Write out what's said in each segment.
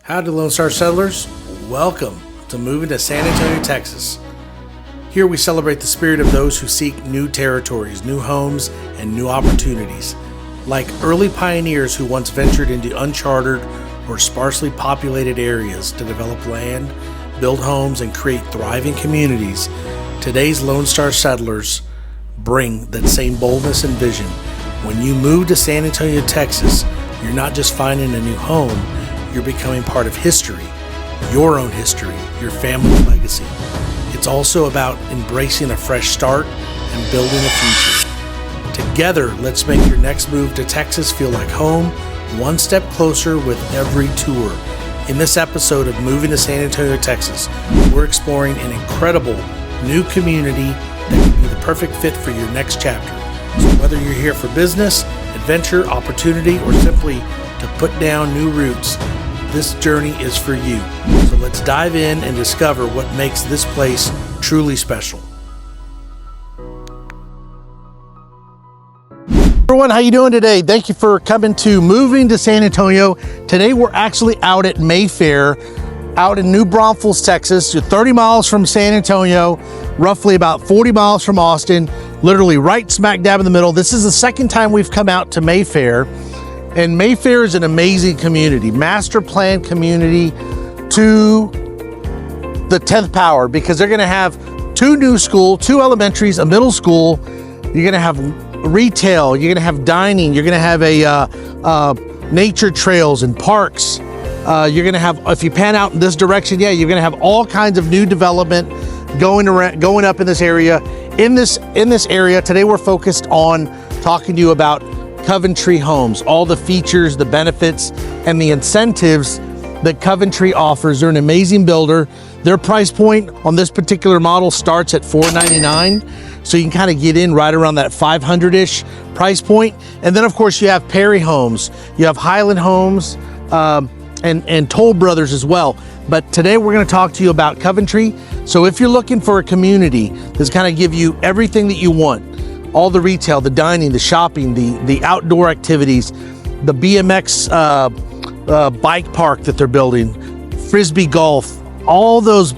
Howdy, Lone Star Settlers. Welcome to Moving to San Antonio, Texas. Here we celebrate the spirit of those who seek new territories, new homes, and new opportunities. Like early pioneers who once ventured into uncharted or sparsely populated areas to develop land, build homes, and create thriving communities, today's Lone Star Settlers bring that same boldness and vision. When you move to San Antonio, Texas, you're not just finding a new home, you're becoming part of history, your own history, your family legacy. It's also about embracing a fresh start and building a future. Together, let's make your next move to Texas feel like home, one step closer with every tour. In this episode of Moving to San Antonio, Texas, we're exploring an incredible new community that could be the perfect fit for your next chapter. So whether you're here for business, adventure, opportunity, or simply to put down new roots, this journey is for you. So let's dive in and discover what makes this place truly special. Everyone, how you doing today? Thank you for coming to Moving to San Antonio. Today we're actually out at Mayfair, out in New Braunfels, Texas. You're 30 miles from San Antonio, roughly about 40 miles from Austin, literally right smack dab in the middle. This is the second time we've come out to Mayfair. And Mayfair is an amazing community, master plan community to the 10th power, because they're going to have two new schools, two elementaries, a middle school. You're going to have retail, you're going to have dining, you're going to have a nature trails and parks. You're going to have, if you pan out in this direction, you're going to have all kinds of new development going up in this area. In this area today, we're focused on talking to you about Coventry Homes, all the features, the benefits, and the incentives that Coventry offers. They're an amazing builder. Their price point on this particular model starts at $499, so you can kind of get in right around that 500-ish price point. And then, of course, you have Perry Homes, you have Highland Homes, and Toll Brothers as well. But today we're going to talk to you about Coventry. So if you're looking for a community that's kind of give you everything that you want, all the retail, the dining, the shopping, the outdoor activities, the BMX bike park that they're building, Frisbee golf, all those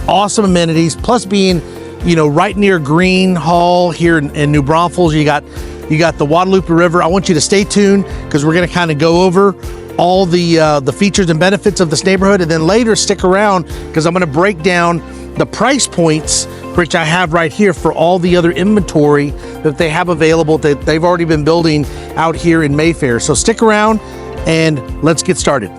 awesome amenities, plus being, right near Green Hall here in New Braunfels. You got the Guadalupe River. I want you to stay tuned because we're going to kind of go over all the features and benefits of this neighborhood, and then later stick around because I'm going to break down the price points, which I have right here for all the other inventory that they have available that they've already been building out here in Mayfair. So stick around and let's get started.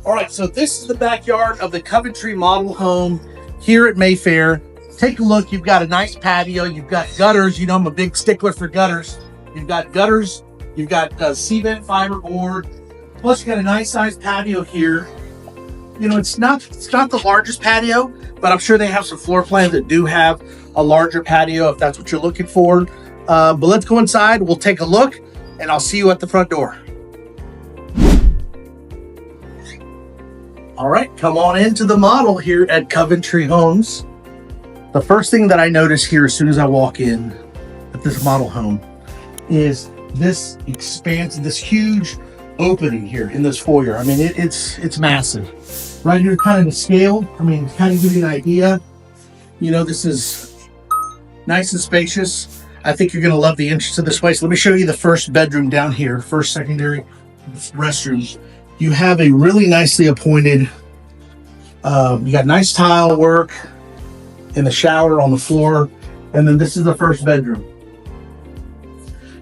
All right, so this is the backyard of the Coventry model home here at Mayfair. Take a look. You've got a nice patio. You've got gutters. I'm a big stickler for gutters. You've got gutters. You've got cement fiberboard. Plus, you got a nice sized patio here. It's not the largest patio, but I'm sure they have some floor plans that do have a larger patio if that's what you're looking for. But let's go inside. We'll take a look, and I'll see you at the front door. All right, come on into the model here at Coventry Homes. The first thing that I notice here as soon as I walk in at this model home is this expanse, this huge opening here in this foyer. I mean, it's massive. Right here, kind of the scale. I mean, kind of give you an idea. You know, this is nice and spacious. I think you're gonna love the entrance of this place. Let me show you the first bedroom down here, first secondary restroom. You have a really nicely appointed, you got nice tile work in the shower on the floor. And then this is the first bedroom.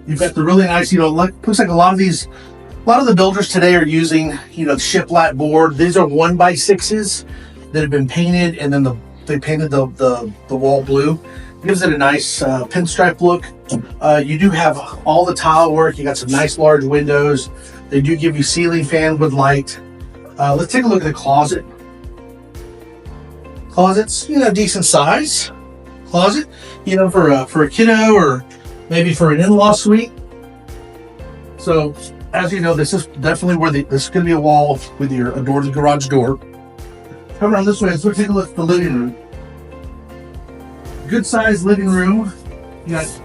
You've got the really nice, you know, looks like a lot of the builders today are using, you know, shiplap board. These are 1x6s that have been painted, and then they painted the wall blue. Gives it a nice pinstripe look. You do have all the tile work. You got some nice large windows. They do give you ceiling fan with light. Let's take a look at the closet. Closet's, you know, decent size closet, you know, for a kiddo or maybe for an in-law suite. So as you know, this is definitely where this is going to be a wall with a door to the garage door. Come around this way, let's take a look at the living room. Good sized living room. You got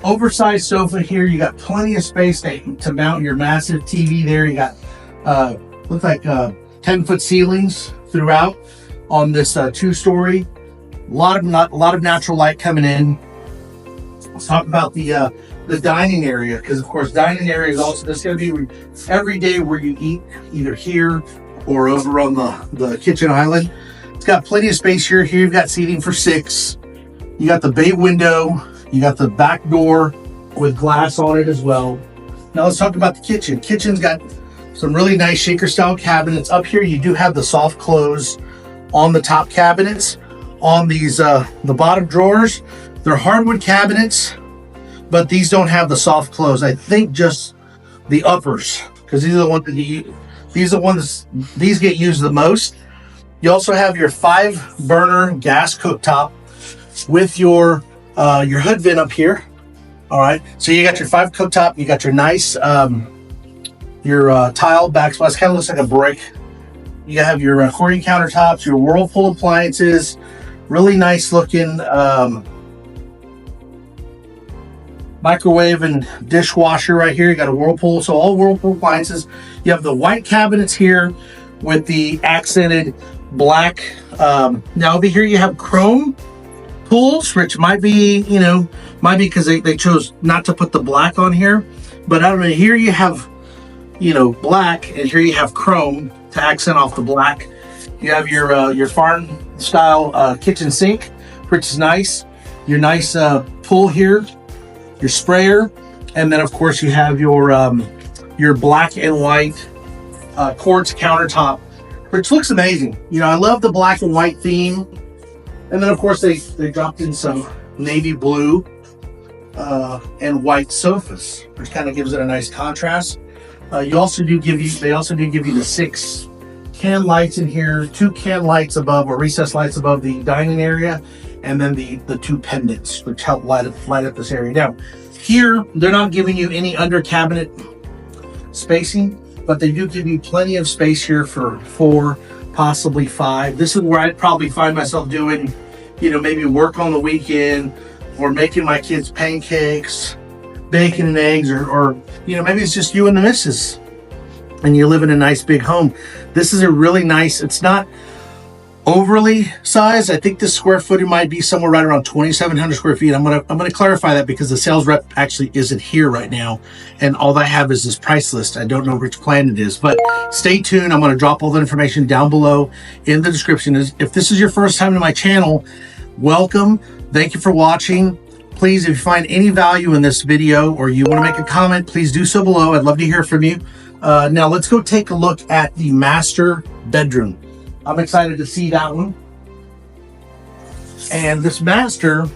oversized sofa here. You got plenty of space to mount your massive TV there. You got looks like 10-foot ceilings throughout on this 2-story. A lot of natural light coming in. Let's talk about the dining area, because of course dining area is also, this is going to be every day where you eat, either here or over on the kitchen island. It's got plenty of space here. Here you've got seating for 6. You got the bay window. You got the back door with glass on it as well. Now let's talk about the kitchen. Kitchen's got some really nice shaker style cabinets. Up here you do have the soft close on the top cabinets. On these the bottom drawers, they're hardwood cabinets, but these don't have the soft close. I think just the uppers, because these are the ones that these get used the most. You also have your 5-burner gas cooktop with your hood vent up here. All right, so you got your 5 cooktop. You got your nice your tile backsplash. Kind of looks like a brick. You have your Corian countertops, your Whirlpool appliances. Really nice looking microwave and dishwasher right here. You got a Whirlpool, so all Whirlpool appliances. You have the white cabinets here with the accented black. Now over here you have chrome pools, which might be, you know, because they chose not to put the black on here. But I don't know, here you have, you know, black, and here you have chrome to accent off the black. You have your farm style kitchen sink, which is nice. Your nice pool here, your sprayer, and then of course you have your black and white quartz countertop, which looks amazing. You know, I love the black and white theme. And then of course they dropped in some navy blue and white sofas, which kind of gives it a nice contrast. They also do give you the 6 can lights in here, 2 can lights above, or recessed lights above the dining area, and then the 2 pendants, which help light up this area. Now, here they're not giving you any under cabinet spacing, but they do give you plenty of space here for 4, possibly 5. This is where I'd probably find myself doing, you know, maybe work on the weekend, or making my kids pancakes, bacon and eggs, or you know, maybe it's just you and the missus, and you live in a nice big home. This is a really nice, it's not overly sized. I think the square footage might be somewhere right around 2,700 square feet. I'm gonna clarify that, because the sales rep actually isn't here right now, and all I have is this price list. I don't know which plan it is, but stay tuned. I'm gonna drop all the information down below in the description. If this is your first time to my channel, welcome. Thank you for watching. Please, if you find any value in this video, or you want to make a comment, please do so below. I'd love to hear from you. Now let's go take a look at the master bedroom. I'm excited to see that one. And this master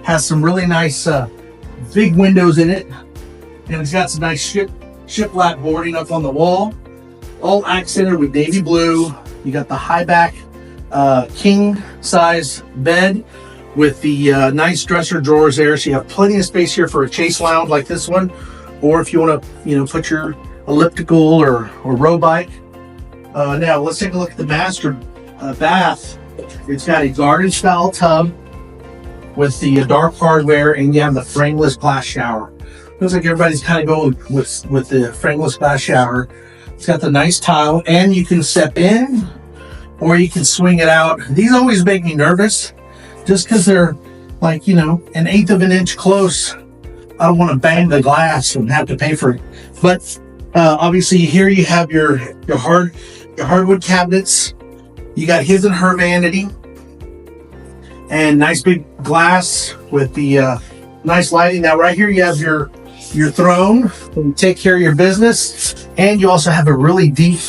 has some really nice big windows in it, and it's got some nice shiplap boarding up on the wall, all accented with navy blue. You got the high back king size bed with the nice dresser drawers there, so you have plenty of space here for a chase lounge like this one, or if you want to, you know, put your elliptical or row bike. Now let's take a look at the master bath. It's got a garden style tub with the dark hardware, and you have the frameless glass shower. Looks like everybody's kind of going with the frameless glass shower. It's got the nice tile, and you can step in or you can swing it out. These always make me nervous just because they're like, you know, 1/8 of an inch close. I don't want to bang the glass and have to pay for it. But obviously here you have your hardwood cabinets. You got his and her vanity, and nice big glass with the nice lighting. Now right here you have your throne to take care of your business, and you also have a really deep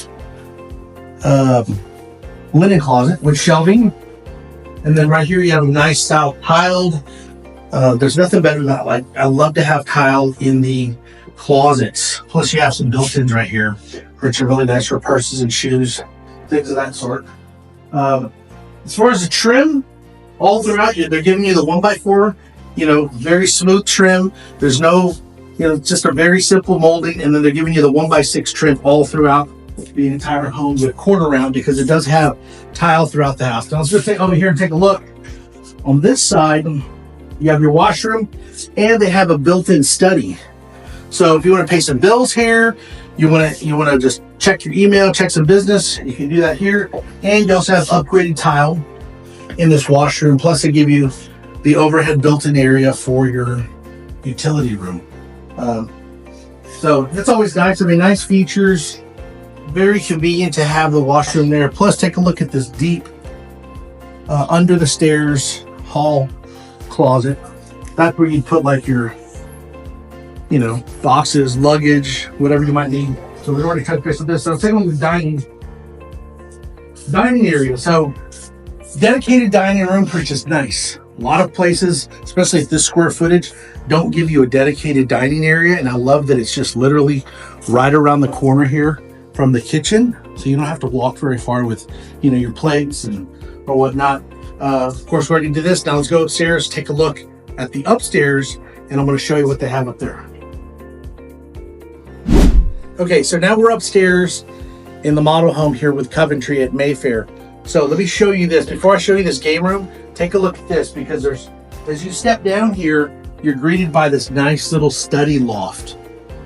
linen closet with shelving. And then right here you have a nice style tiled. There's nothing better than that. Like, I love to have tile in the closets. Plus you have some built-ins right here, which are really nice for purses and shoes, things of that sort. As far as the trim, all throughout, they're giving you the 1x4, you know, very smooth trim. There's no, you know, just a very simple molding, and then they're giving you the 1x6 trim all throughout the entire home with quarter round, because it does have tile throughout the house. Now let's just take over here and take a look. On this side, you have your washroom, and they have a built-in study. So if you want to pay some bills here, you want to just check your email, check some business, you can do that here. And you also have upgraded tile in this washroom. Plus they give you the overhead built-in area for your utility room. So that's always nice. I mean, nice features. Very convenient to have the washroom there. Plus, take a look at this deep under the stairs hall closet. That's where you'd put like your, you know, boxes, luggage, whatever you might need. So we've already touched base with this. So let's take a look at the dining area. So dedicated dining room, which is nice. A lot of places, especially at this square footage, don't give you a dedicated dining area, and I love that it's just literally right around the corner here from the kitchen, so you don't have to walk very far with, you know, your plates and or whatnot. Of course, we're going to do this. Now let's go upstairs, take a look at the upstairs, and I'm going to show you what they have up there. Okay, so now we're upstairs in the model home here with Coventry at Mayfair. So let me show you this. Before I show you this game room, take a look at this, because there's, as you step down here, you're greeted by this nice little study loft,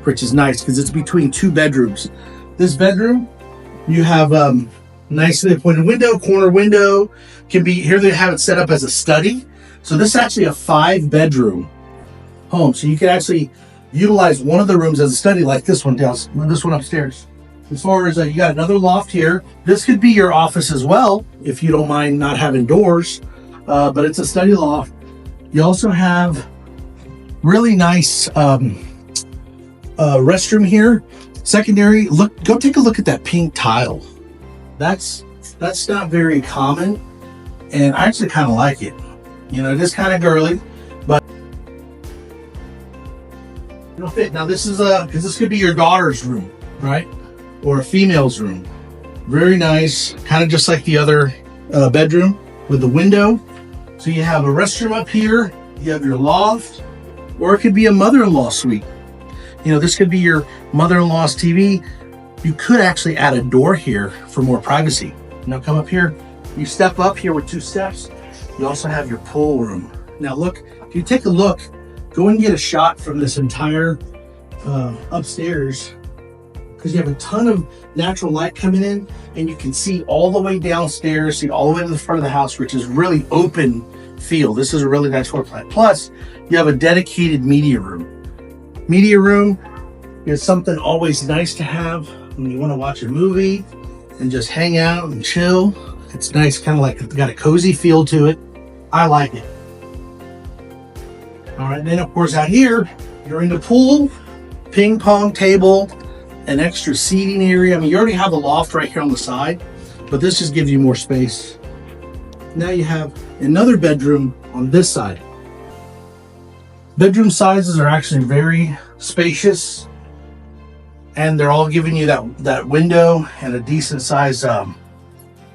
which is nice because it's between 2 bedrooms. This bedroom, you have nicely appointed window, corner window. Can be here. They have it set up as a study. So this is actually a 5-bedroom home. So you can actually utilize one of the rooms as a study, like this one upstairs. As far as you got another loft here. This could be your office as well, if you don't mind not having doors. But it's a study loft. You also have really nice restroom here. Secondary, go take a look at that pink tile. That's not very common, and I actually kind of like it. You know, it is kind of girly, but it'll fit. Now this is because this could be your daughter's room, right? Or a female's room. Very nice, kind of just like the other bedroom with the window. So you have a restroom up here, you have your loft, or it could be a mother-in-law suite. You know, this could be your mother-in-law's TV. You could actually add a door here for more privacy. Now come up here, you step up here with 2 steps. You also have your pool room. Now look, if you take a look, go and get a shot from this entire upstairs, because you have a ton of natural light coming in, and you can see all the way downstairs, see all the way to the front of the house, which is really open feel. This is a really nice floor plan. Plus, you have a dedicated media room. Media room is something always nice to have when you want to watch a movie and just hang out and chill. It's nice, kind of like it's got a cozy feel to it. I like it. All right, then of course out here, you're in the pool, ping pong table, an extra seating area. I mean, you already have a loft right here on the side, but this just gives you more space. Now you have another bedroom on this side. Bedroom sizes are actually very spacious, and they're all giving you that window and a decent size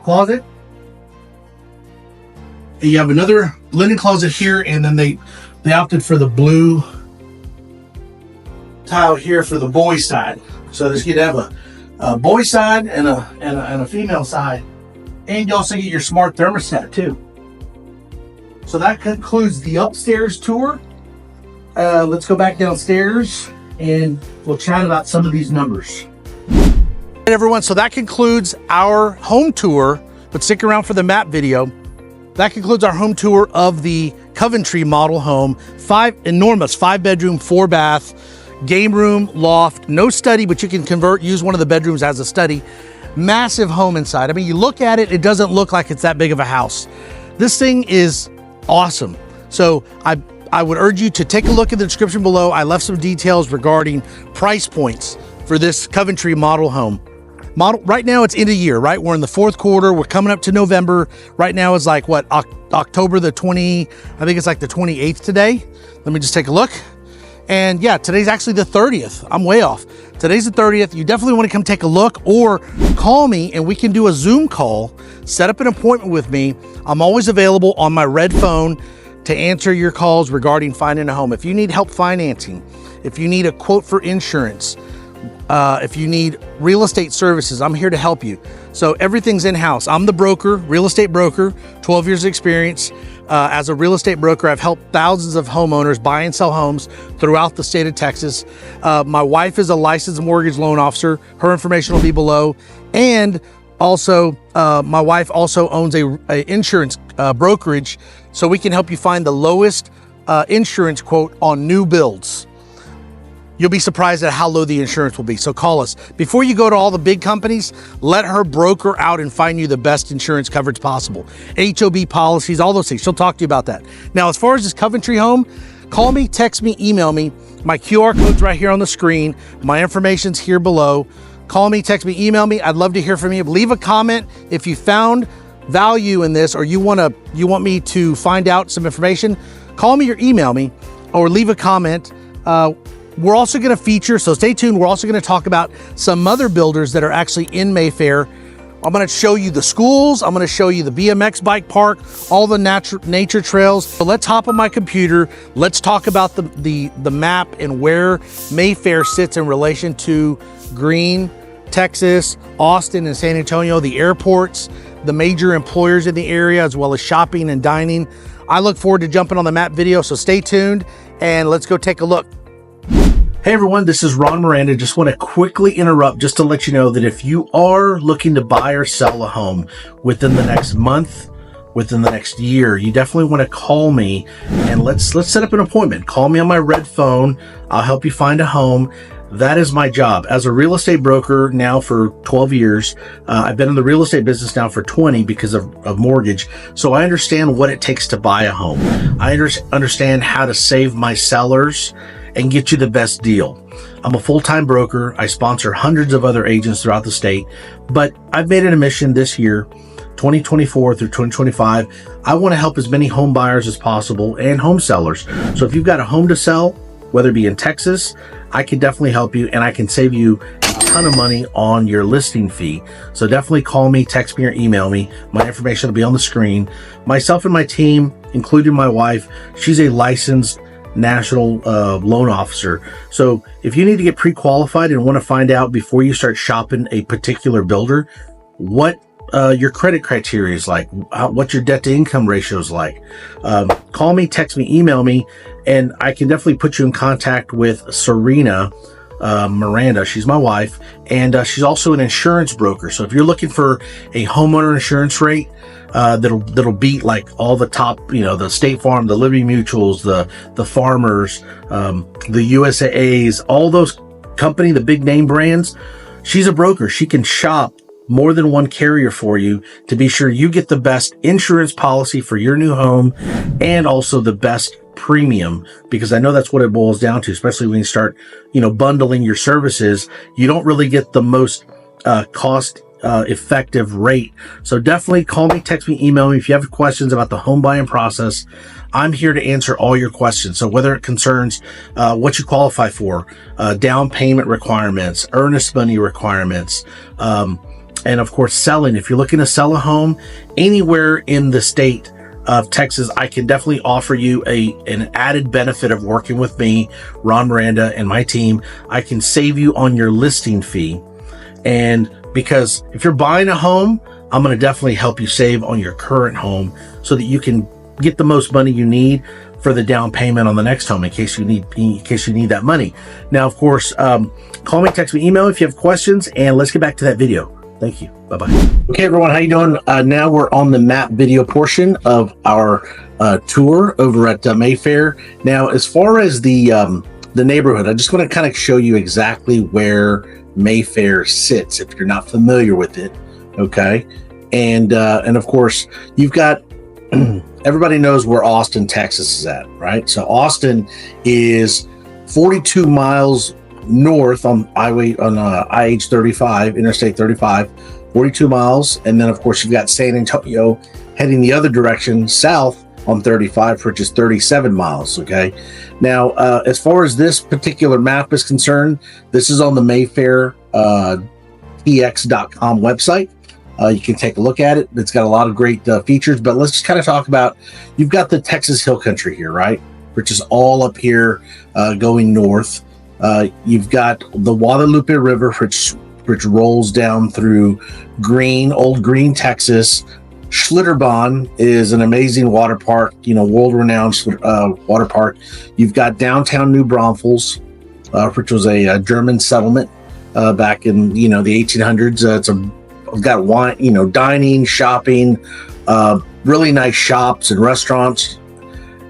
closet. And you have another linen closet here, and then they opted for the blue tile here for the boy side. So this you'd have a boy side and a female side, and you also get your smart thermostat too. So that concludes the upstairs tour. Let's go back downstairs and we'll chat about some of these numbers. Hey everyone, so that concludes our home tour but stick around for the map video. That concludes our home tour of the Coventry model home. Enormous 5-bedroom, 4-bath, game room, loft, no study, but you can use one of the bedrooms as a study. Massive home inside. I mean, you look at it, it doesn't look like it's that big of a house. This thing is awesome. So I would urge you to take a look at the description below. I left some details regarding price points for this Coventry model home. Right now it's end of year, right? We're in the 4th quarter. We're coming up to November. Right now is like what, October the 20, I think it's like the 28th today. Let me just take a look. And yeah, today's actually the 30th. I'm way off. Today's the 30th. You definitely want to come take a look or call me and we can do a Zoom call, set up an appointment with me. I'm always available on my red phone to answer your calls regarding finding a home. If you need help financing, if you need a quote for insurance, if you need real estate services, I'm here to help you. So everything's in-house. I'm the broker, real estate broker, 12 years of experience. As a real estate broker, I've helped thousands of homeowners buy and sell homes throughout the state of Texas. My wife is a licensed mortgage loan officer. Her information will be below. And also, my wife also owns a insurance brokerage, so we can help you find the lowest insurance quote on new builds. You'll be surprised at how low the insurance will be. So call us. Before you go to all the big companies, let her broker out and find you the best insurance coverage possible. HOB policies, all those things. She'll talk to you about that. Now, as far as this Coventry home, call me, text me, email me. My QR code's right here on the screen. My information's here below. Call me, text me, email me. I'd love to hear from you. Leave a comment if you found value in this or you want me to find out some information. Call me or email me or leave a comment. We're also going to feature, so stay tuned, we're also going to talk about some other builders that are actually in Mayfair. I'm going to show you the schools, I'm going to show you the BMX bike park, all the nature trails. So let's hop on my computer, let's talk about the map and where Mayfair sits in relation to Green, Texas, Austin, and San Antonio, the airports, the major employers in the area, as well as shopping and dining. I look forward to jumping on the map video, so stay tuned and let's go take a look. Hey everyone, this is Ron Miranda. Just want to quickly interrupt just to let you know that if you are looking to buy or sell a home within the next month, within the next year, you definitely want to call me and let's set up an appointment. Call me on my red phone. I'll help you find a home. That is my job. As a real estate broker now for 12 years, I've been in the real estate business now for 20 because of mortgage. So I understand what it takes to buy a home. I understand how to save my sellers and get you the best deal. I'm a full-time broker. I sponsor hundreds of other agents throughout the state, but I've made it a mission this year, 2024 through 2025. I want to help as many home buyers as possible and home sellers. So if you've got a home to sell, whether it be in Texas, I can definitely help you and I can save you a ton of money on your listing fee. So definitely call me, text me, or email me. My information will be on the screen. Myself and my team, including my wife, she's a licensed national loan officer. So if you need to get pre-qualified and want to find out before you start shopping a particular builder, what your credit criteria is like, what your debt to income ratio is like, call me, text me, email me, and I can definitely put you in contact with Serena Miranda. She's my wife, and she's also an insurance broker. So if you're looking for a homeowner insurance rate that'll beat like all the top, the State Farm, the Liberty Mutuals, the Farmers, the USAAs, all those the big name brands, she's a broker. She can shop more than one carrier for you to be sure you get the best insurance policy for your new home and also the best premium, because I know that's what it boils down to, especially when you start, bundling your services. You don't really get the most cost effective rate. So definitely call me, text me, email me if you have questions about the home buying process. I'm here to answer all your questions. So whether it concerns what you qualify for, down payment requirements, earnest money requirements, and of course selling. If you're looking to sell a home anywhere in the state of Texas, I can definitely offer you an added benefit of working with me, Ron Miranda, and my team. I can save you on your listing fee. And because if you're buying a home, I'm going to definitely help you save on your current home so that you can get the most money you need for the down payment on the next home in case you need that money. Now, of course, call me, text me, email if you have questions, and let's get back to that video. Thank you. Bye-bye. Okay, everyone, how you doing? Now we're on the map video portion of our tour over at Mayfair. Now, as far as the neighborhood, I just want to kind of show you exactly where Mayfair sits if you're not familiar with it. Okay, and of course you've got everybody knows where Austin, Texas is at, right? So Austin is 42 miles north on IH 35, Interstate 35, 42 miles, and then of course you've got San Antonio heading the other direction south on 35, which is 37 miles. Okay, now as far as this particular map is concerned, this is on the Mayfair tx.com website. You can take a look at it. It's got a lot of great features, but let's just kind of talk about, you've got the Texas Hill Country here, right? Which is all up here going north. You've got the Guadalupe River, which rolls down through Old Green, Texas. Schlitterbahn is an amazing water park, world-renowned water park. You've got downtown New Braunfels, which was a German settlement back in the 1800s. It's got wine, dining, shopping, really nice shops and restaurants.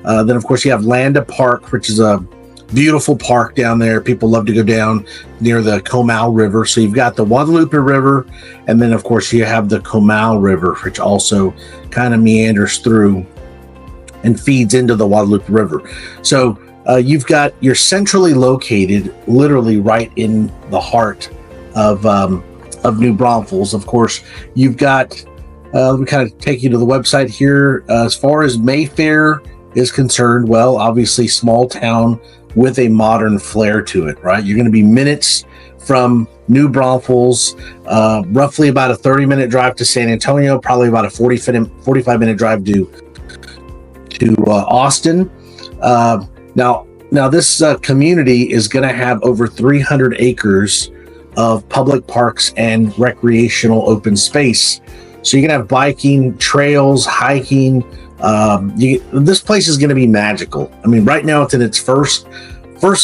Then of course you have Landa Park, which is a beautiful park down there. People love to go down near the Comal River. So you've got the Guadalupe River, and then of course you have the Comal River, which also kind of meanders through and feeds into the Guadalupe River. So you're centrally located, literally right in the heart of New Braunfels. Of course, you've got, let me kind of take you to the website here. As far as Mayfair is concerned, well, obviously small town with a modern flair to it, right? You're going to be minutes from New Braunfels, roughly about a 30-minute drive to San Antonio, probably about a 45-minute drive to Austin. Now this community is going to have over 300 acres of public parks and recreational open space. So you're gonna have biking, trails, hiking. This place is gonna be magical. I mean, right now it's in its first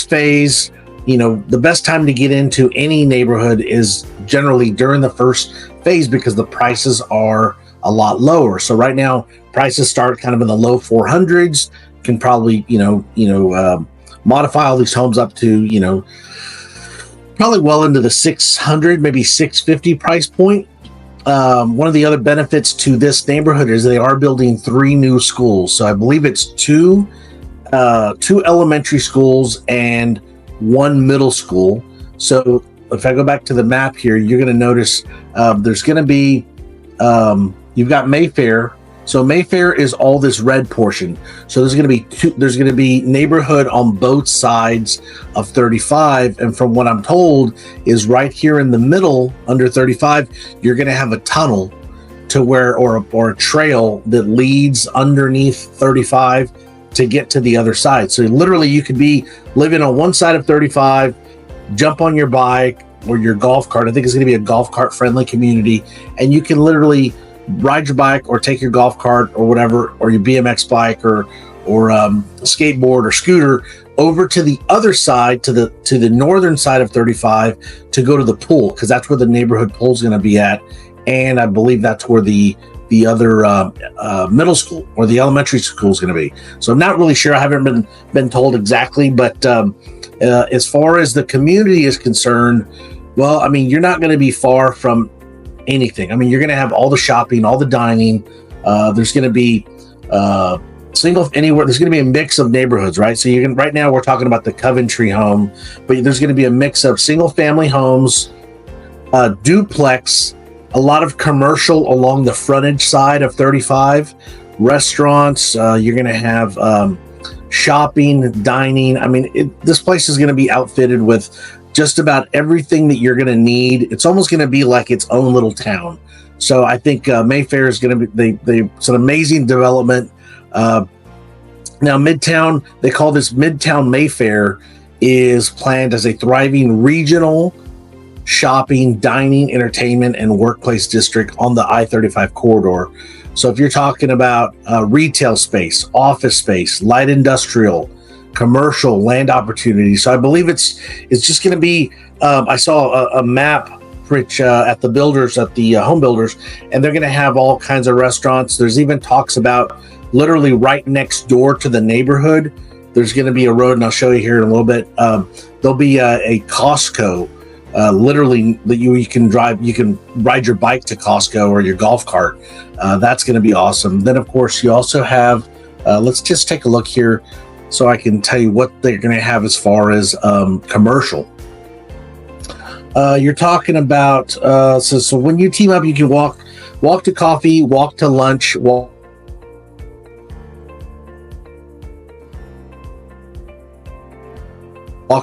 phase. The best time to get into any neighborhood is generally during the first phase because the prices are a lot lower. So right now prices start kind of in the low 400s. Can probably modify all these homes up to probably well into the 600, maybe 650 price point. One of the other benefits to this neighborhood is they are building 3 new schools. So I believe it's two elementary schools and 1 middle school. So if I go back to the map here, you're going to notice there's going to be, you've got Mayfair. So Mayfair is all this red portion. So there's going to be neighborhood on both sides of 35. And from what I'm told is right here in the middle under 35, you're going to have a tunnel to where, or a trail that leads underneath 35 to get to the other side. So literally you could be living on one side of 35, jump on your bike or your golf cart. I think it's going to be a golf cart friendly community. And you can literally ride your bike or take your golf cart or whatever, or your BMX bike or skateboard or scooter over to the other side, to the northern side of 35 to go to the pool, because that's where the neighborhood pool is going to be at. And I believe that's where the other middle school or the elementary school is going to be. So I'm not really sure. I haven't been told exactly, but as far as the community is concerned, well, I mean, you're not going to be far from anything. I mean, you're going to have all the shopping, all the dining. There's going to be there's going to be a mix of neighborhoods, right? So right now we're talking about the Coventry Home, but there's going to be a mix of single family homes, duplex, a lot of commercial along the frontage side of 35, restaurants. You're going to have shopping, dining. I mean, this place is going to be outfitted with just about everything that you're going to need. It's almost going to be like its own little town. So I think Mayfair is going to be, it's an amazing development. Now Midtown, they call this Midtown Mayfair, is planned as a thriving regional shopping, dining, entertainment, and workplace district on the I-35 corridor. So if you're talking about retail space, office space, light industrial, commercial, land opportunities. So I believe it's just going to be, I saw a map Rich, at the builders, at the home builders, and they're going to have all kinds of restaurants. There's even talks about literally right next door to the neighborhood. There's going to be a road, and I'll show you here in a little bit. There'll be a Costco, literally that you can drive. You can ride your bike to Costco or your golf cart. That's going to be awesome. Then, of course, you also have. Let's just take a look here, so I can tell you what they're going to have as far as commercial. You're talking about so when you team up, you can walk to coffee, walk to lunch, walk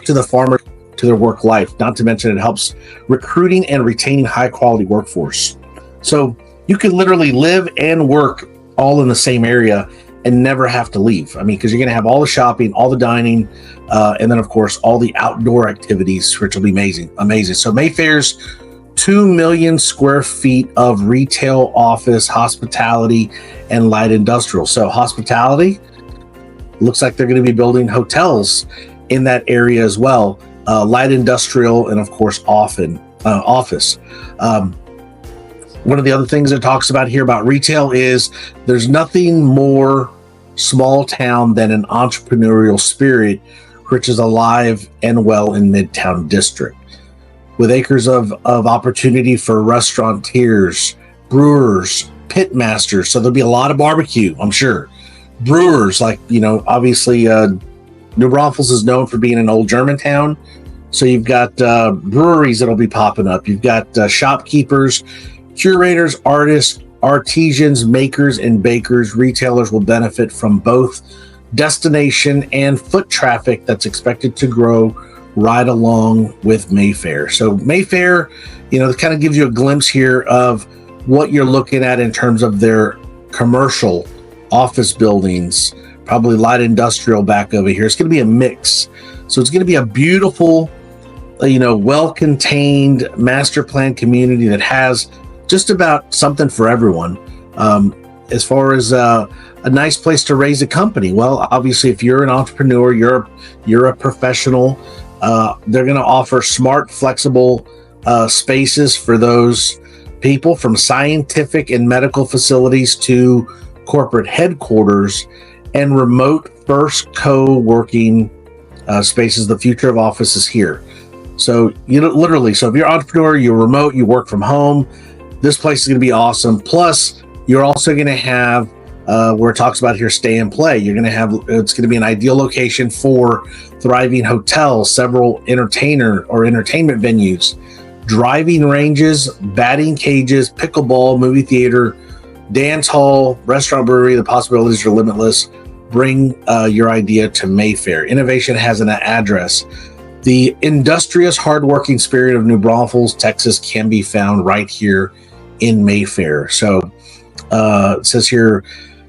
to the farmer, to their work life. Not to mention it helps recruiting and retaining high quality workforce. So you can literally live and work all in the same area and never have to leave. I mean, because you're going to have all the shopping, all the dining, and then of course all the outdoor activities, which will be amazing. So Mayfair's 2 million square feet of retail, office, hospitality, and light industrial. So hospitality, looks like they're going to be building hotels in that area as well. Light industrial, and of course office. One of the other things it talks about here about retail is there's nothing more small town than an entrepreneurial spirit, which is alive and well in Midtown District, with acres of opportunity for restaurateurs, brewers, pit masters. So there'll be a lot of barbecue, I'm sure. Brewers, like, obviously New Braunfels is known for being an old German town. So you've got breweries that'll be popping up. You've got shopkeepers, curators, artists, artisans, makers, and bakers. Retailers will benefit from both destination and foot traffic that's expected to grow right along with Mayfair. So Mayfair, it kind of gives you a glimpse here of what you're looking at in terms of their commercial office buildings, probably light industrial back over here. It's going to be a mix. So it's going to be a beautiful, well-contained master plan community that has just about something for everyone. As far as a nice place to raise a company. Well, obviously, if you're an entrepreneur, you're a professional, they're going to offer smart, flexible spaces for those people, from scientific and medical facilities to corporate headquarters and remote first co-working spaces. The future of office is here. So literally, so if you're an entrepreneur, you're remote, you work from home, this place is going to be awesome. Plus, you're also going to have where it talks about here, stay and play. It's going to be an ideal location for thriving hotels, several entertainment venues, driving ranges, batting cages, pickleball, movie theater, dance hall, restaurant, brewery. The possibilities are limitless. Bring your idea to Mayfair. Innovation has an address. The industrious, hardworking spirit of New Braunfels, Texas, can be found right here in Mayfair. So it says here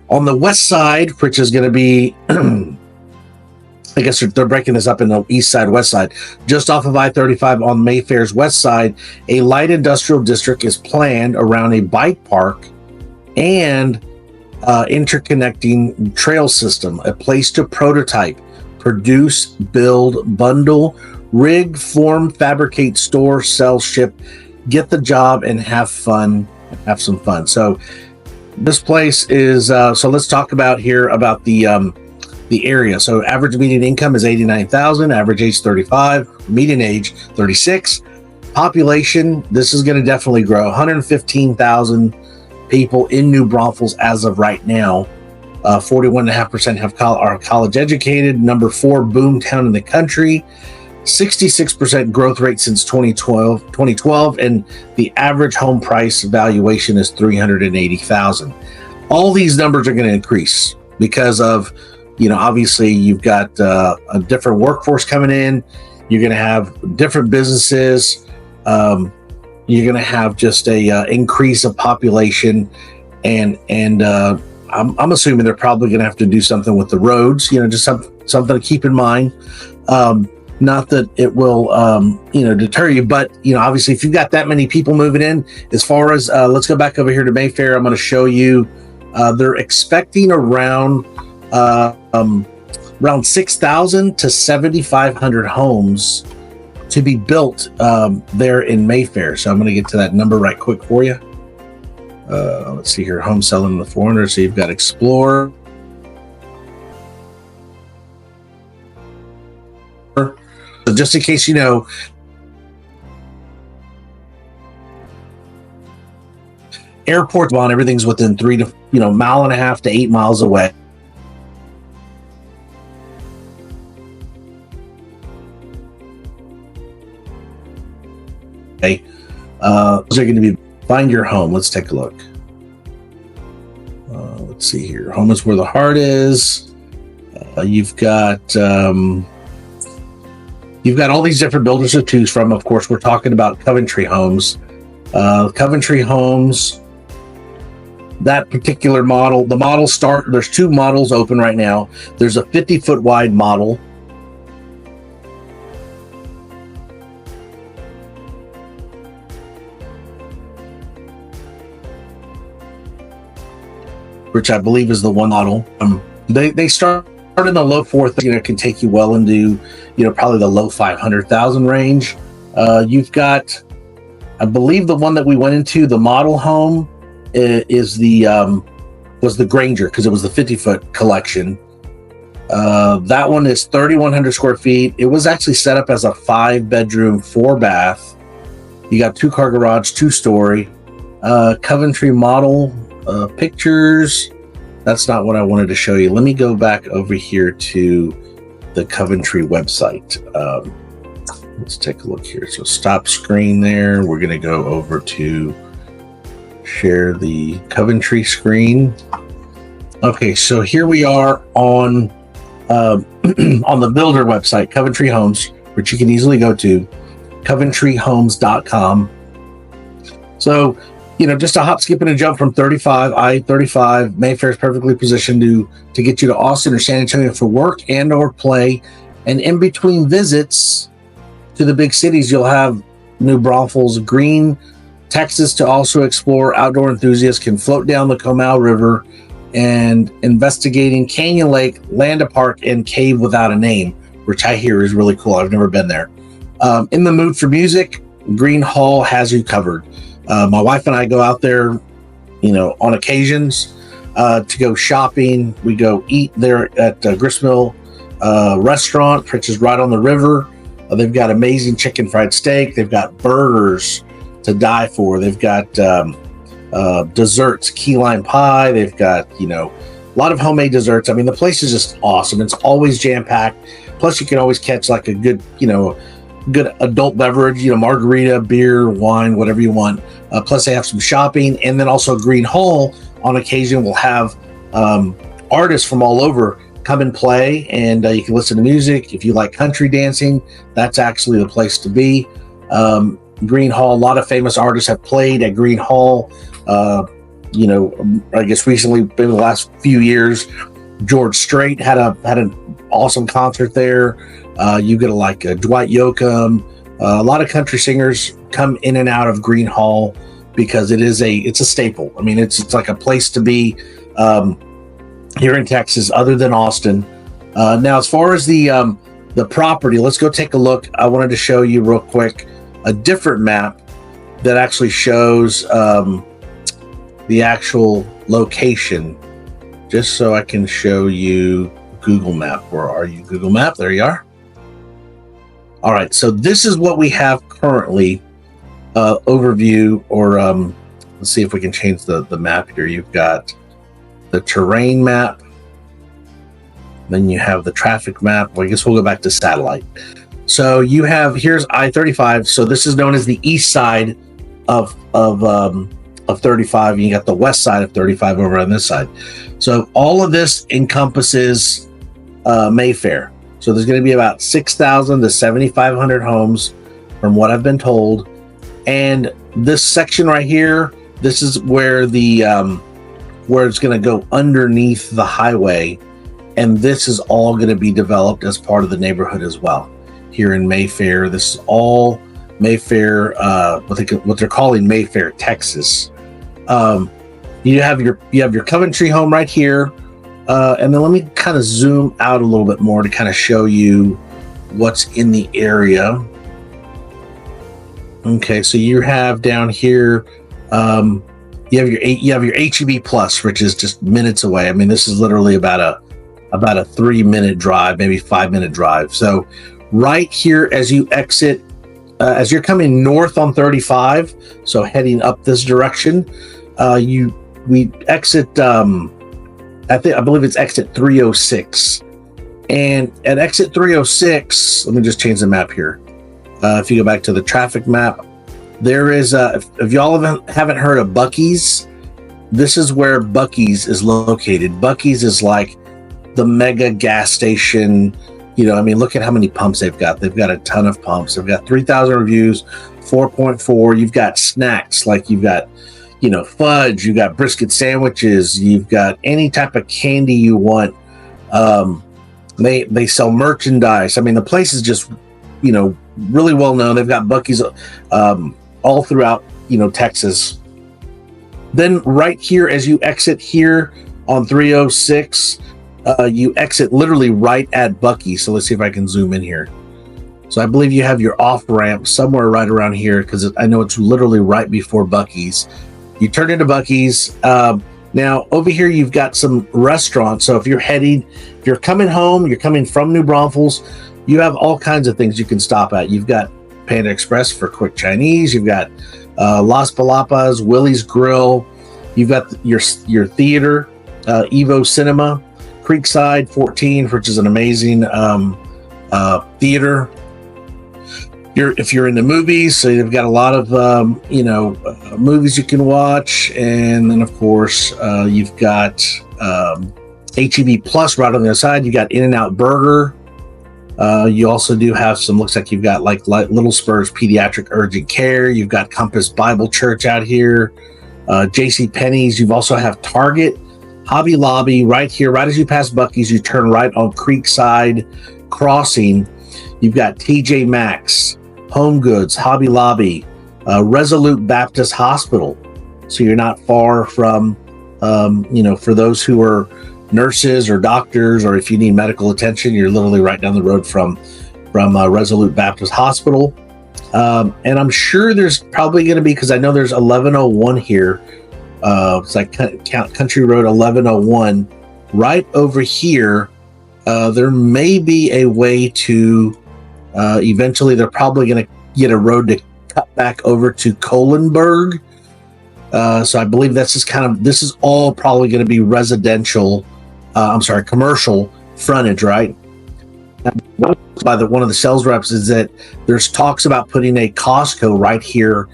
on the west side, which is going to be, I guess they're breaking this up in the east side, west side, just off of I-35 on Mayfair's west side, a light industrial district is planned around a bike park and interconnecting trail system, a place to prototype, produce, build, bundle, rig, form, fabricate, store, sell, ship, get the job, and have fun, have some fun. So this place is, so let's talk about here about the area. So average median income is $89,000, average age 35, median age 36. Population, this is going to definitely grow, 115,000 people in New Braunfels as of right now. 41.5% are college educated. Number 4 boom town in the country. 66% growth rate since 2012, and the average home price valuation is $380,000. All these numbers are going to increase because of, obviously you've got a different workforce coming in. You're going to have different businesses. You're going to have just a increase of population, and I'm assuming they're probably going to have to do something with the roads. Just something to keep in mind. Not that it will, deter you, but obviously, if you've got that many people moving in, as far as let's go back over here to Mayfair. I'm going to show you. They're expecting around 6,000 to 7,500 homes to be built there in Mayfair. So I'm going to get to that number right quick for you. Let's see here, home selling in the 400. So you've got Explorer. So just in case you know, airport's on, everything's within 3 to mile and a half to 8 miles away. Okay, those are going to be find your home. Let's take a look. Let's see here. Home is where the heart is. You've got all these different builders to choose from. Of course, we're talking about Coventry Homes. Coventry Homes, that particular model, the models start, there's 2 models open right now. There's a 50-foot wide model. Which I believe is the one model. They start in the low 4,000, can take you well into, probably the low 500,000 range. You've got, I believe the one that we went into, the model home, was the Granger, because it was the 50-foot collection. That one is 3,100 square feet. It was actually set up as a 5-bedroom, 4-bath. You got 2-car garage, 2-story. Coventry model pictures. That's not what I wanted to show you. Let me go back over here to the Coventry website. Let's take a look here. So stop screen there. We're going to go over to share the Coventry screen. Okay, so here we are on the builder website, Coventry Homes, which you can easily go to, coventryhomes.com. So, just a hop, skip, and a jump from I-35. Mayfair is perfectly positioned to get you to Austin or San Antonio for work and or play. And in between visits to the big cities, you'll have New Braunfels, Green, Texas to also explore. Outdoor enthusiasts can float down the Comal River and investigating Canyon Lake, Landa Park, and Cave Without a Name, which I hear is really cool. I've never been there. In the mood for music, Green Hall has you covered. My wife and I go out there, on occasions to go shopping. We go eat there at Gristmill restaurant, which is right on the river. They've got amazing chicken fried steak. They've got burgers to die for. They've got desserts, key lime pie. They've got, a lot of homemade desserts. I mean, the place is just awesome. It's always jam-packed. Plus, you can always catch like a good, good adult beverage, margarita, beer, wine, whatever you want. Plus, they have some shopping. And then also Green Hall, on occasion, will have artists from all over come and play. And you can listen to music. If you like country dancing, that's actually the place to be. Green Hall, a lot of famous artists have played at Green Hall. I guess recently, in the last few years, George Strait had an awesome concert there. You get like Dwight Yoakam. A lot of country singers come in and out of Green Hall because it's a staple. I mean, it's like a place to be here in Texas, other than Austin. Now, as far as the property, let's go take a look. I wanted to show you real quick a different map that actually shows the actual location, just so I can show you Google Map. Where are you, Google Map? There you are. All right, so this is what we have currently, overview, or let's see if we can change the map here. You've got the terrain map, then you have the traffic map. Well, I guess we'll go back to satellite. So you have, here's I-35. So this is known as the east side of 35. And you got the west side of 35 over on this side. So all of this encompasses Mayfair. So there's going to be about 6,000 to 7,500 homes from what I've been told. And this section right here, this is where where it's going to go underneath the highway. And this is all going to be developed as part of the neighborhood as well. Here in Mayfair, this is all Mayfair, what they're calling Mayfair, Texas. You have your Coventry home right here. And then let me kind of zoom out a little bit more to kind of show you what's in the area. Okay, so you have down here, you have your HEB Plus, which is just minutes away. I mean, this is literally about a 3-minute drive, maybe 5-minute drive. So right here, as you exit, as you're coming north on 35, so heading up this direction, we exit. I believe it's exit 306, and at exit 306, let me just change the map here. If you go back to the traffic map, there is if y'all haven't heard of Buc-ee's, this is where Buc-ee's is located. Buc-ee's is like the mega gas station. You know, I mean, look at how many pumps they've got. They've got a ton of pumps. They've got 3,000 reviews, 4.4. You've got snacks, like you've got, you know, fudge, you've got brisket sandwiches, you've got any type of candy you want. They sell merchandise. I mean, the place is just, you know, really well known. They've got Buc-ee's all throughout, you know, Texas. Then right here, as you exit here on 306, you exit literally right at Buc-ee's. So let's see if I can zoom in here. So I believe you have your off ramp somewhere right around here, because I know it's literally right before Buc-ee's. You turn into Buc-ee's. Now over here, you've got some restaurants. So if you're coming home, you're coming from New Braunfels, you have all kinds of things you can stop at. You've got Panda Express for quick Chinese. You've got Las Palapas, Willie's Grill. You've got your theater, Evo Cinema, Creekside 14, which is an amazing theater. If you're into movies, so you've got a lot of movies you can watch, and then of course you've got HEB Plus right on the other side. You got In-N-Out Burger. You also do have some, looks like you've got like Little Spurs Pediatric Urgent Care. You've got Compass Bible Church out here. JC Penney's. You've also have Target, Hobby Lobby right here. Right as you pass Buc-ee's, you turn right on Creekside Crossing. You've got TJ Maxx, Home Goods, Hobby Lobby, Resolute Baptist Hospital. So you're not far from, for those who are nurses or doctors, or if you need medical attention, you're literally right down the road from Resolute Baptist Hospital. And I'm sure there's probably going to be, because I know there's 1101 here. It's like Country Road 1101 right over here. There may be a way to eventually, they're probably going to get a road to cut back over to Kohlenberg. So I believe this is all probably going to be commercial frontage, right? By one of the sales reps is that there's talks about putting a Costco right here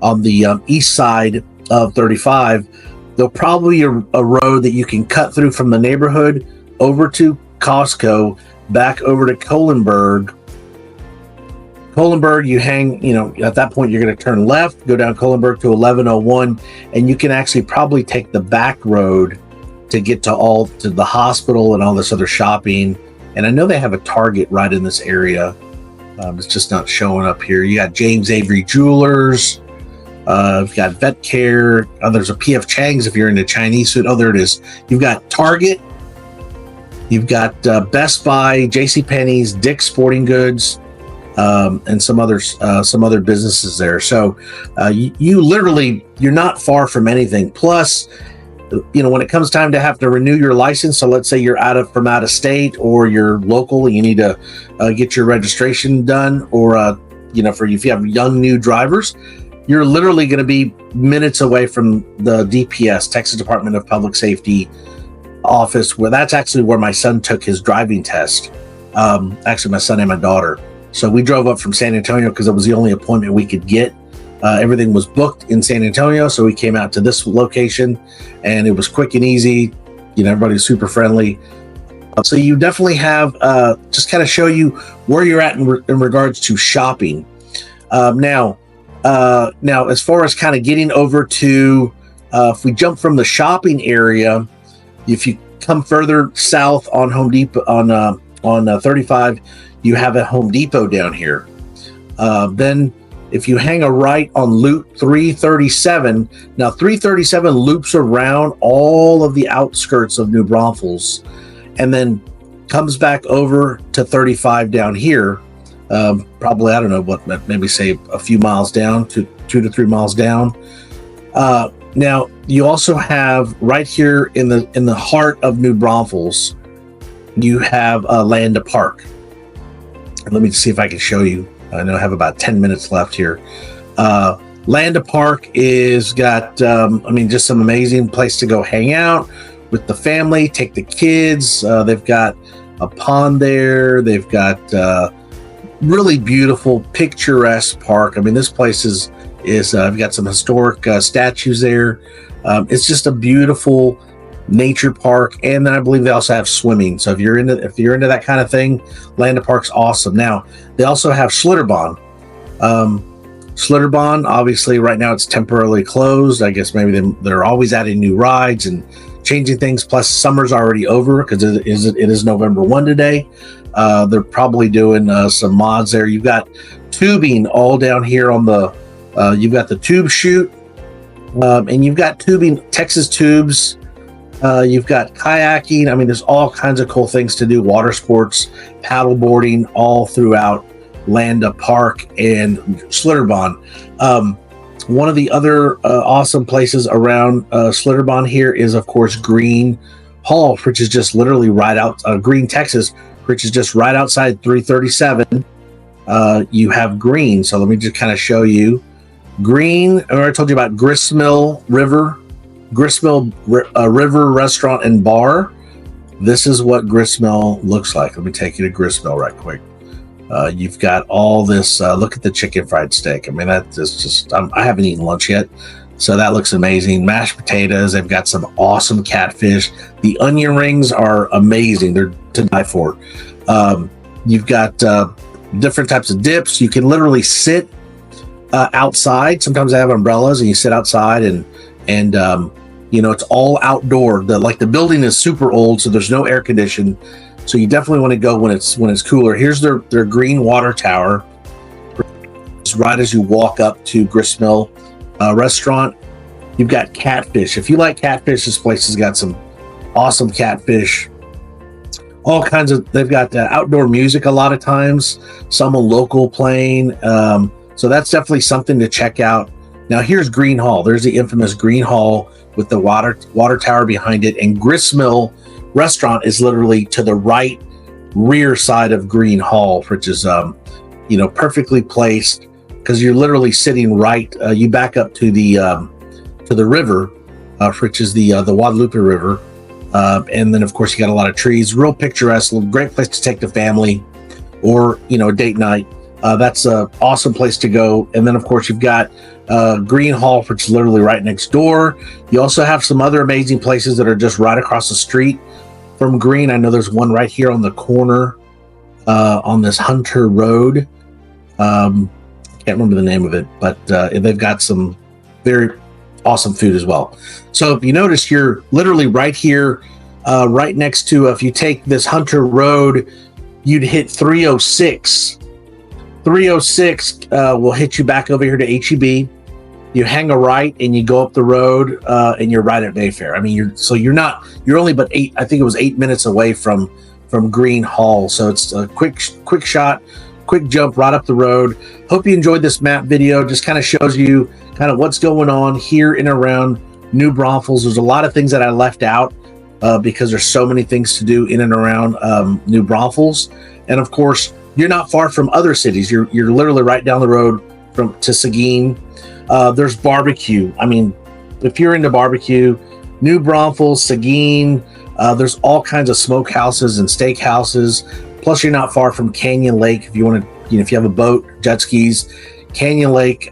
on the east side of 35. There'll probably be a road that you can cut through from the neighborhood over to Costco, back over to Kohlenberg. Kohlenberg, you hang, at that point, you're going to turn left, go down Kohlenberg to 1101, and you can actually probably take the back road to get to the hospital and all this other shopping. And I know they have a Target right in this area. It's just not showing up here. You got James Avery Jewelers. You've got Vet Care. There's a PF Chang's if you're into Chinese food. Oh, there it is. You've got Target. You've got Best Buy, JCPenney's, Dick's Sporting Goods, and some other businesses there. So you're not far from anything. Plus, when it comes time to have to renew your license, so let's say you're from out of state, or you're local and you need to get your registration done, or if you have young new drivers, you're literally going to be minutes away from the DPS, Texas Department of Public Safety office, where that's actually where my son took his driving test. Actually, my son and my daughter. So we drove up from San Antonio because it was the only appointment we could get. Everything was booked in San Antonio, so we came out to this location, and it was quick and easy. Everybody's super friendly. So you definitely have just kind of show you where you're at in regards to shopping. Now, as far as kind of getting over to, if we jump from the shopping area, if you come further south on Home Depot on 35, you have a Home Depot down here. Then if you hang a right on Loop 337, now 337 loops around all of the outskirts of New Braunfels, and then comes back over to 35 down here. probably, I don't know what, maybe say a few miles down, 2 to 3 miles down. Now you also have right here in the heart of New Braunfels, you have Miranda Park. Let me see if I can show you. I know I have about 10 minutes left here. Miranda Park is got, just some amazing place to go hang out with the family, take the kids. They've got a pond there. They've got really beautiful, picturesque park. I mean, this place is I've got some historic statues there. It's just a beautiful nature park, and then I believe they also have swimming. So if you're into that kind of thing, Miranda Park's awesome. Now they also have Schlitterbahn. Schlitterbahn, obviously, right now it's temporarily closed. I guess maybe they're always adding new rides and changing things. Plus, summer's already over because it is November 1 today. They're probably doing some mods there. You've got tubing all down here on the. You've got the tube chute, and you've got tubing, Texas tubes. You've got kayaking. I mean, there's all kinds of cool things to do. Water sports, paddle boarding, all throughout Miranda Park and Schlitterbahn. One of the other awesome places around Schlitterbahn here is, of course, Green Hall, which is just literally right out Green, Texas, which is just right outside 337. You have Green. So let me just kind of show you Green. I already told you about Gristmill River Restaurant and Bar. This is what Gristmill looks like. Let me take you to Gristmill right quick. You've got all this. Look at the chicken fried steak. I mean, that is just. I haven't eaten lunch yet, so that looks amazing. Mashed potatoes. They've got some awesome catfish. The onion rings are amazing. They're to die for. You've got different types of dips. You can literally sit outside. Sometimes they have umbrellas, and you sit outside, and it's all outdoor. The building is super old, so there's no air conditioning. So you definitely want to go when it's cooler. Here's their green water tower. It's right as you walk up to Gristmill restaurant. You've got catfish. If you like catfish, this place has got some awesome catfish. All kinds of. They've got outdoor music a lot of times. Some local playing. So that's definitely something to check out. Now here's Green Hall. There's the infamous Green Hall with the water tower behind it, and Gristmill restaurant is literally to the rear side of Green Hall, which is perfectly placed because you're literally sitting right. You back up to the river, which is the Guadalupe River, and then of course you got a lot of trees. Real picturesque, great place to take the family, or date night. That's an awesome place to go. And then of course you've got Green Hall, which is literally right next door. You also have some other amazing places that are just right across the street from Green. I know there's one right here on the corner on this Hunter Road. Can't remember the name of it, but they've got some very awesome food as well. So if you notice, you're literally right here, right next to, if you take this Hunter Road, you'd hit 306. 306 will hit you back over here to HEB. You hang a right and you go up the road, and you're right at Mayfair. I mean, you're only but 8 minutes away from Green Hall. So it's a quick shot, quick jump right up the road. Hope you enjoyed this map video. Just kind of shows you kind of what's going on here in and around New Braunfels. There's a lot of things that I left out because there's so many things to do in and around New Braunfels. And of course, you're not far from other cities. You're literally right down the road to Seguin. There's barbecue. I mean, if you're into barbecue, New Braunfels, Seguin, there's all kinds of smokehouses and steakhouses. Plus, you're not far from Canyon Lake. If you want to, if you have a boat, jet skis, Canyon Lake,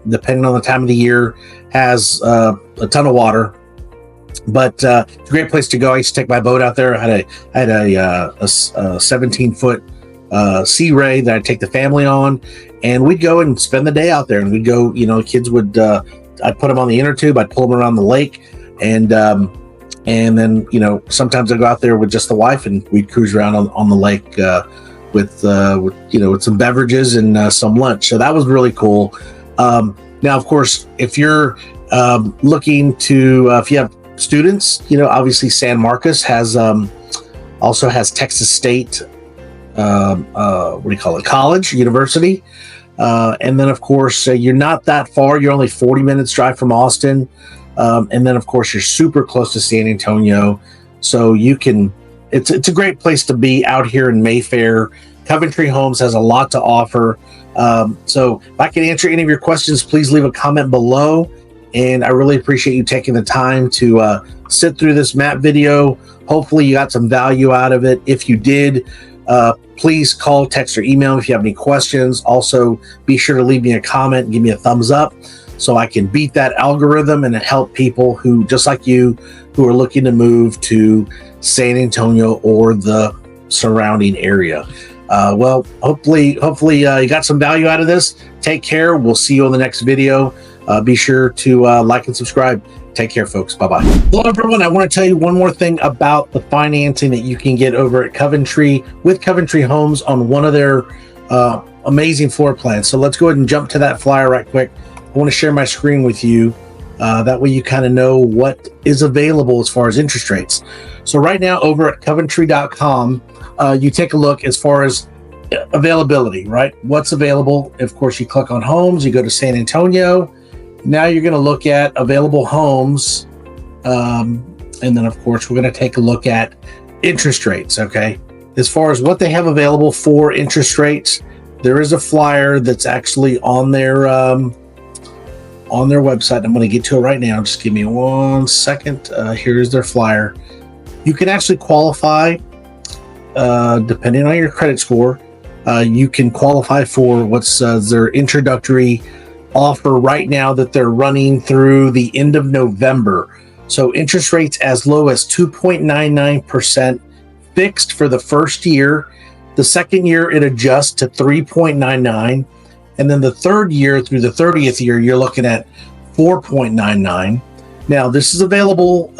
depending on the time of the year, has a ton of water. But it's a great place to go. I used to take my boat out there. I had a 17-foot Sea Ray that I'd take the family on, and we'd go and spend the day out there. And we'd go, kids would, I'd put them on the inner tube, I'd pull them around the lake, and then, sometimes I'd go out there with just the wife, and we'd cruise around on the lake with some beverages and some lunch. So that was really cool. Now, of course, if you're looking to, if you have students, obviously San Marcos also has Texas State what do you call it, college, university. And then, of course, you're not that far. You're only 40 minutes drive from Austin. And then, of course, you're super close to San Antonio. So you can, it's a great place to be out here in Mayfair. Coventry Homes has a lot to offer. So if I can answer any of your questions, please leave a comment below. And I really appreciate you taking the time to sit through this map video. Hopefully you got some value out of it. If you did, please call, text, or email if you have any questions. Also, be sure to leave me a comment and give me a thumbs up so I can beat that algorithm and help people who, just like you, who are looking to move to San Antonio or the surrounding area. Well, hopefully you got some value out of this. Take care. We'll see you on the next video. Be sure to like and subscribe. Take care, folks. Bye-bye. Hello, everyone. I want to tell you one more thing about the financing that you can get over at Coventry with Coventry Homes on one of their amazing floor plans. So let's go ahead and jump to that flyer right quick. I want to share my screen with you. That way you kind of know what is available as far as interest rates. So right now over at Coventry.com, you take a look as far as availability, right? What's available? Of course, you click on homes, you go to San Antonio. Now you're going to look at available homes. And then, of course, we're going to take a look at interest rates, okay? As far as what they have available for interest rates, there is a flyer that's actually on their website. I'm going to get to it right now. Just give me 1 second. Here's their flyer. You can actually qualify, depending on your credit score. You can qualify for what's their introductory offer right now that they're running through the end of November. So interest rates as low as 2.99% fixed for the first year. The second year, it adjusts to 3.99. And then the third year through the 30th year, you're looking at 4.99. Now, this is available.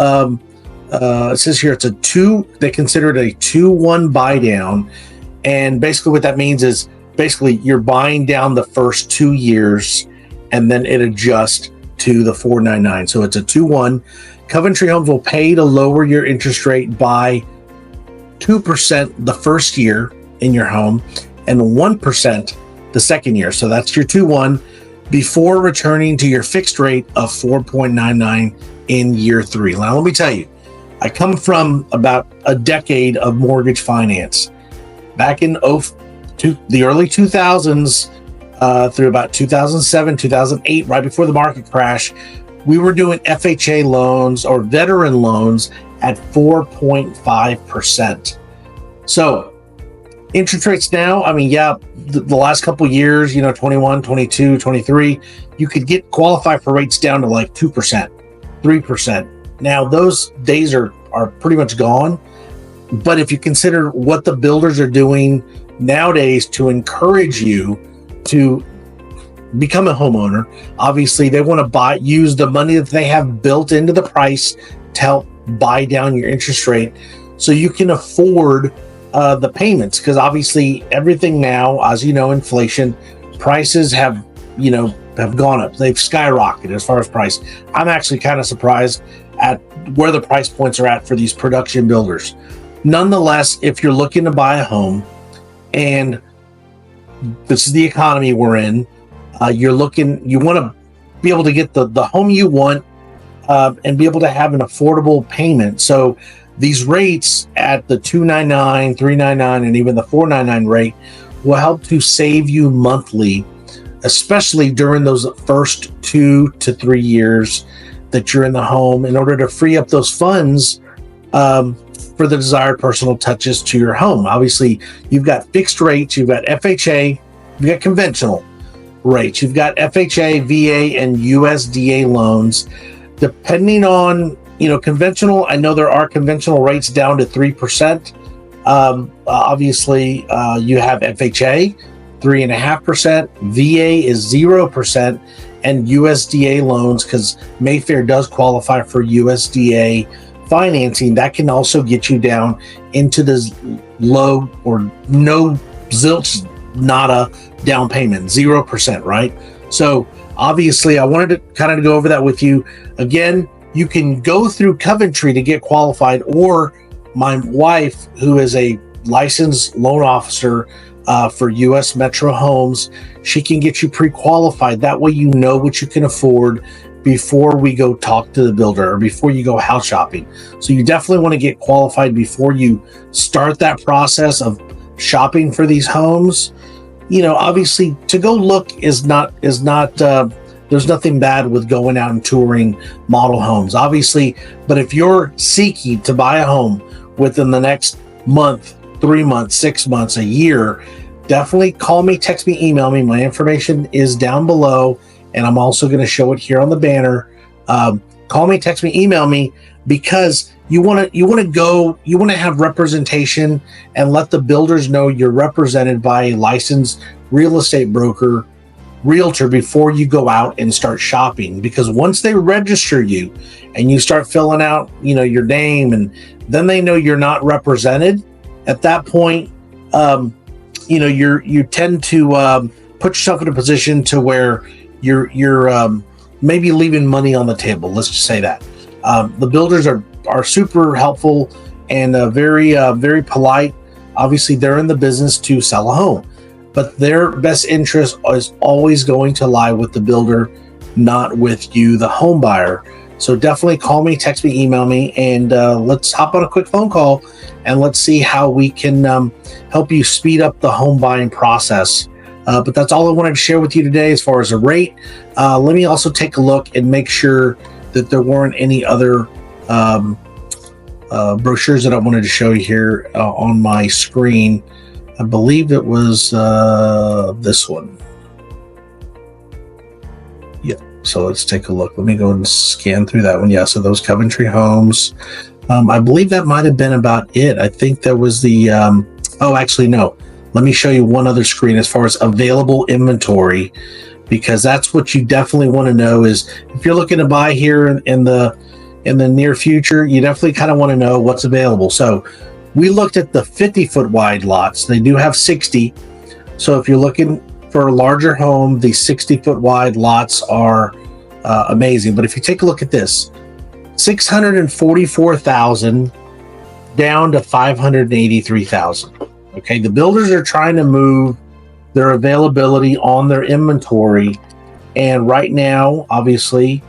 It says here they consider it a 2-1 buy down. And basically what that means is basically you're buying down the first 2 years and then it adjusts to the 4.99. So it's a 2-1. Coventry Homes will pay to lower your interest rate by 2% the first year in your home and 1% the second year. So that's your 2-1 before returning to your fixed rate of 4.99 in year 3. Now, let me tell you, I come from about a decade of mortgage finance. Back in the early 2000s, through about 2007, 2008, right before the market crash, we were doing FHA loans or veteran loans at 4.5%. So interest rates now, I mean, yeah, the last couple of years, 21, 22, 23, you could qualify for rates down to like 2%, 3%. Now those days are pretty much gone. But if you consider what the builders are doing nowadays to encourage you to become a homeowner, obviously they want to use the money that they have built into the price to help buy down your interest rate so you can afford the payments. Because obviously everything now, as you know, inflation, prices have gone up. They've skyrocketed as far as price. I'm actually kind of surprised at where the price points are at for these production builders. Nonetheless, if you're looking to buy a home and this is the economy we're in, you want to be able to get the home you want and be able to have an affordable payment. So these rates at the 2.99, 3.99, and even the 4.99 rate will help to save you monthly, especially during those first 2 to 3 years that you're in the home, in order to free up those funds for the desired personal touches to your home. Obviously, you've got fixed rates, you've got FHA, you've got conventional rates, you've got FHA, VA, and USDA loans. Depending on, conventional, I know there are conventional rates down to 3%. Obviously, you have FHA, 3.5%, VA is 0%, and USDA loans, because Mayfair does qualify for USDA financing, that can also get you down into this low or no zilch, nada down payment, 0%, right? So obviously I wanted to kind of go over that with you. Again, you can go through Coventry to get qualified, or my wife, who is a licensed loan officer for U.S. Metro Homes. She can get you pre-qualified. That way you know what you can afford before we go talk to the builder or before you go house shopping. So you definitely want to get qualified before you start that process of shopping for these homes. You know, obviously to go look is not there's nothing bad with going out and touring model homes, obviously. But if you're seeking to buy a home within the next month, 3 months, 6 months, a year, definitely call me, text me, email me. My information is down below, and I'm also going to show it here on the banner. Call me, text me, email me, because you want to have representation and let the builders know you're represented by a licensed real estate broker, realtor, before you go out and start shopping. Because once they register you and you start filling out, you know, your name, and then they know you're not represented, at that point, you know, you tend to put yourself in a position to where you're maybe leaving money on the table. Let's just say that. The builders are super helpful and very polite. Obviously, they're in the business to sell a home, but their best interest is always going to lie with the builder, not with you, the home buyer. So definitely call me, text me, email me, and let's hop on a quick phone call and let's see how we can help you speed up the home buying process. But that's all I wanted to share with you today as far as a rate. Let me also take a look and make sure that there weren't any other brochures that I wanted to show you here on my screen. I believe it was this one. Yeah, so let's take a look. Let me go and scan through that one. Yeah, so those Coventry Homes. I believe that might have been about it. I think there was the, oh, actually, no. Let me show you one other screen as far as available inventory, because that's what you definitely want to know. Is if you're looking to buy here in the near future, you definitely kind of want to know what's available. So we looked at the 50-foot wide lots. They do have 60. So if you're looking for a larger home, the 60-foot wide lots are amazing. But if you take a look at this, 644,000 down to 583,000. Okay, the builders are trying to move their availability on their inventory, and right now, obviously,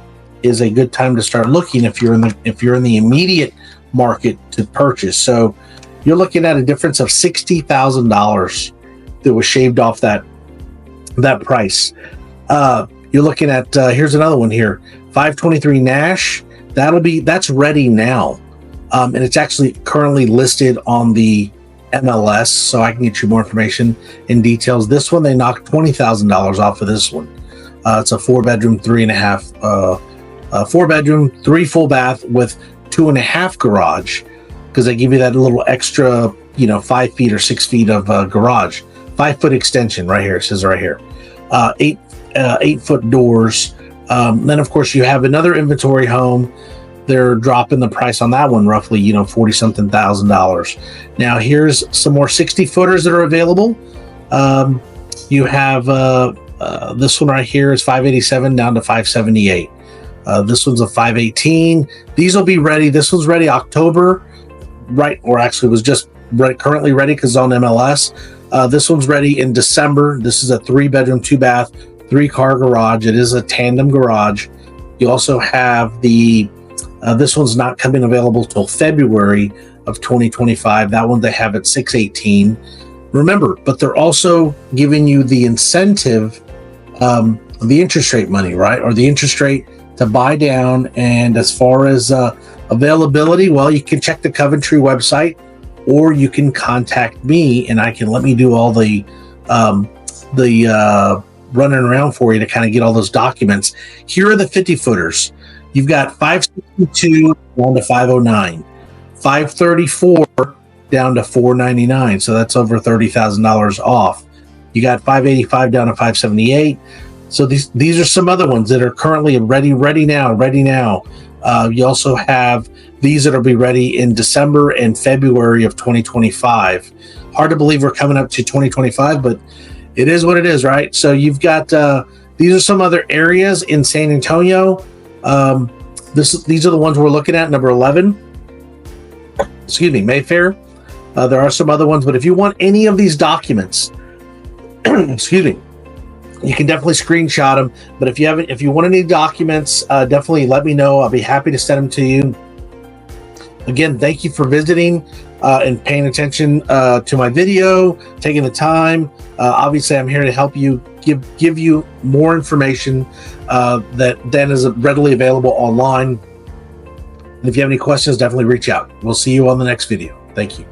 is a good time to start looking if you're in the immediate market to purchase. So you're looking at a difference of $60,000 that was shaved off that price. You're looking at here's another one here, 523 Nash. That's ready now, and it's actually currently listed on the MLS, so I can get you more information and details. This one, they knocked $20,000 off of this one. It's a 4-bedroom, 4-bedroom, 3 full bath with 2.5 garage, because they give you that little extra, 5 feet or 6 feet of garage. 5-foot extension right here. It says right here. 8-foot doors. Then of course you have another inventory home. They're dropping the price on that one roughly, $40-something thousand. Now here's some more 60-footers that are available. You have this one right here is 587 down to 578. This one's a 518. These will be ready. This one's ready October, right? Or actually was just currently ready because it's on MLS. This one's ready in December. This is a 3-bedroom, 2-bath, 3-car garage. It is a tandem garage. You also have the this one's not coming available till February of 2025. That one they have at 618. Remember, but they're also giving you the incentive, the interest rate money, right? Or the interest rate to buy down. And as far as availability, well, you can check the Coventry website, or you can contact me and let me do all the running around for you to kind of get all those documents. Here are the 50-footers. You've got 562 down to 509, 534 down to 499. So that's over $30,000 off. You got 585 down to 578. So these are some other ones that are currently ready now. You also have these that'll be ready in December and February of 2025. Hard to believe we're coming up to 2025, but it is what it is, right? So you've got these are some other areas in San Antonio. These are the ones we're looking at. Number 11, Mayfair. There are some other ones, but if you want any of these documents, excuse me, you can definitely screenshot them. But if you want any documents, definitely let me know. I'll be happy to send them to you. Again, thank you for visiting and paying attention to my video, taking the time. Obviously, I'm here to help you, give you more information that then is readily available online. And if you have any questions, definitely reach out. We'll see you on the next video. Thank you.